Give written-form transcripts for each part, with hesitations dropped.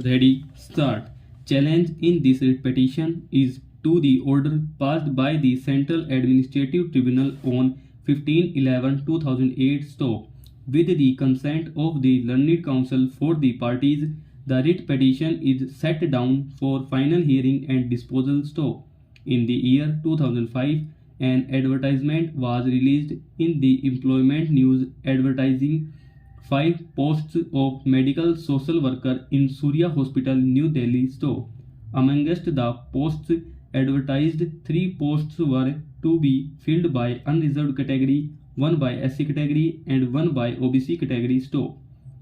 Ready, start. Challenge in this writ petition is to the order passed by the Central Administrative Tribunal on 15/11/2008 stop. With the consent of the learned counsel for the parties, the writ petition is set down for final hearing and disposal stop. In the year 2005, an advertisement was released in the Employment News advertising 5 posts of medical social worker in Surya Hospital, New Delhi store. Amongst the posts advertised, 3 posts were to be filled by unreserved category, one by SC category, and one by OBC category store.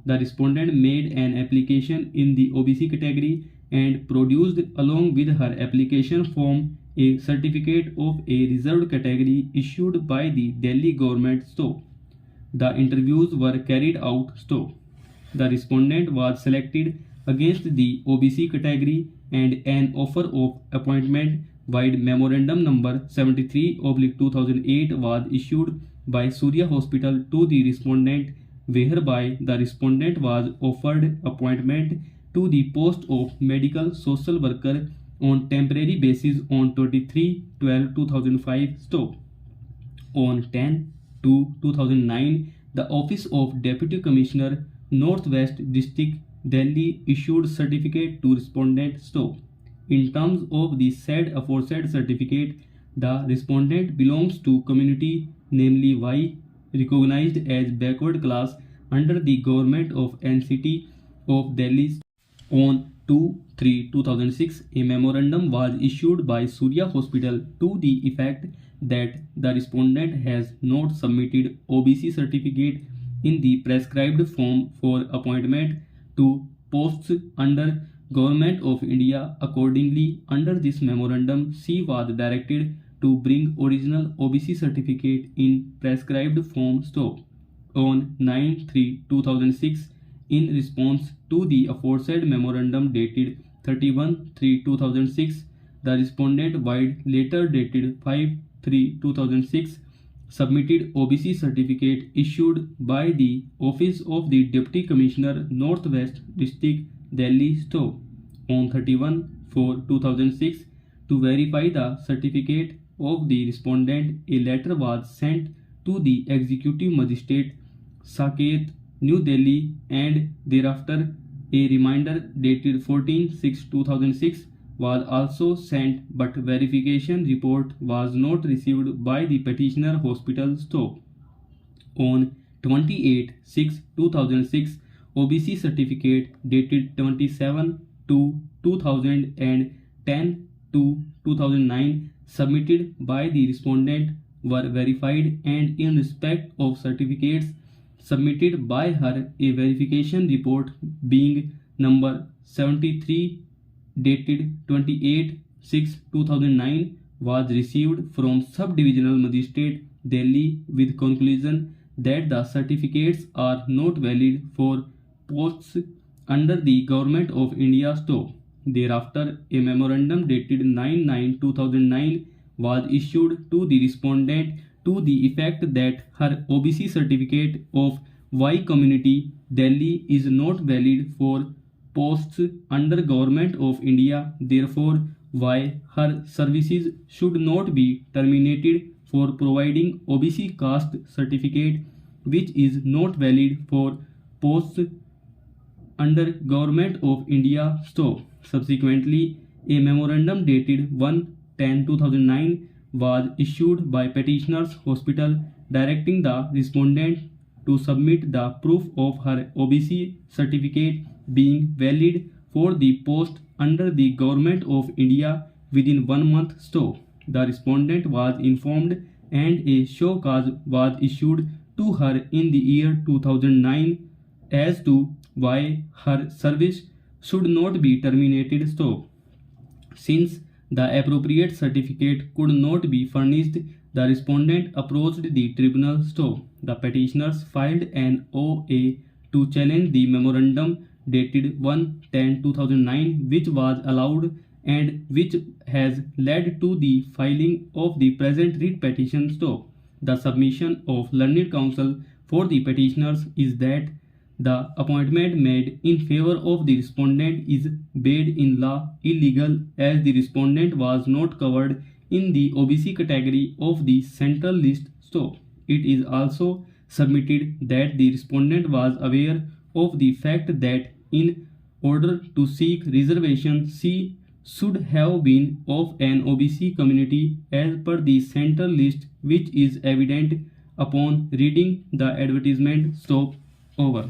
The respondent made an application in the OBC category and produced along with her application form a certificate of a reserved category issued by the Delhi government store. The interviews were carried out so. The respondent was selected against the OBC category and an offer of appointment vide memorandum number 73/2008 was issued by Surya Hospital to the respondent, whereby the respondent was offered appointment to the post of medical social worker on temporary basis on 23/12/2005 stop. On 10/2/2009, the Office of Deputy Commissioner, Northwest District, Delhi issued certificate to respondent stop. In terms of the said aforesaid certificate, the respondent belongs to community, namely Y, recognized as backward class under the government of NCT of Delhi. On 2/3/2006, a memorandum was issued by Surya Hospital to the effect that the respondent has not submitted OBC certificate in the prescribed form for appointment to posts under Government of India. Accordingly, under this memorandum, she was directed to bring original OBC certificate in prescribed form stop. On 9/3/2006, in response to the aforesaid memorandum dated 31/3/2006, the respondent vide later dated 5/3/2006 submitted OBC certificate issued by the Office of the Deputy Commissioner, Northwest District, Delhi store. On 31/4/2006, to verify the certificate of the respondent, a letter was sent to the Executive Magistrate, Saket, New Delhi, and thereafter a reminder dated 14/6/2006 was also sent, but verification report was not received by the petitioner hospital stop. On 28/6/2006, OBC certificate dated 27/2/2000 and 10/2/2009 submitted by the respondent were verified, and in respect of certificates submitted by her, a verification report being number 73 dated 28/6/2009 was received from Subdivisional Magistrate, Delhi, with conclusion that the certificates are not valid for posts under the Government of India store. Thereafter, a memorandum dated 9/9/2009 was issued to the respondent to the effect that her OBC certificate of Y community, Delhi, is not valid for posts under Government of India. Therefore, Y, her services should not be terminated for providing OBC caste certificate, which is not valid for posts under Government of India store. Subsequently, a memorandum dated 1/10/2009 was issued by Petitioners Hospital directing the respondent to submit the proof of her OBC certificate being valid for the post under the Government of India within 1 month stop. The respondent was informed and a show cause was issued to her in the year 2009 as to why her service should not be terminated stop. Since the appropriate certificate could not be furnished, the respondent approached the tribunal stop. The petitioners filed an OA to challenge the memorandum dated 1/10/2009, which was allowed and which has led to the filing of the present writ petition stop. The submission of learned counsel for the petitioners is that the appointment made in favor of the respondent is based in law illegal as the respondent was not covered in the OBC category of the central list stop. It is also submitted that the respondent was aware of the fact that in order to seek reservation, she should have been of an OBC community as per the central list, which is evident upon reading the advertisement. Stop over.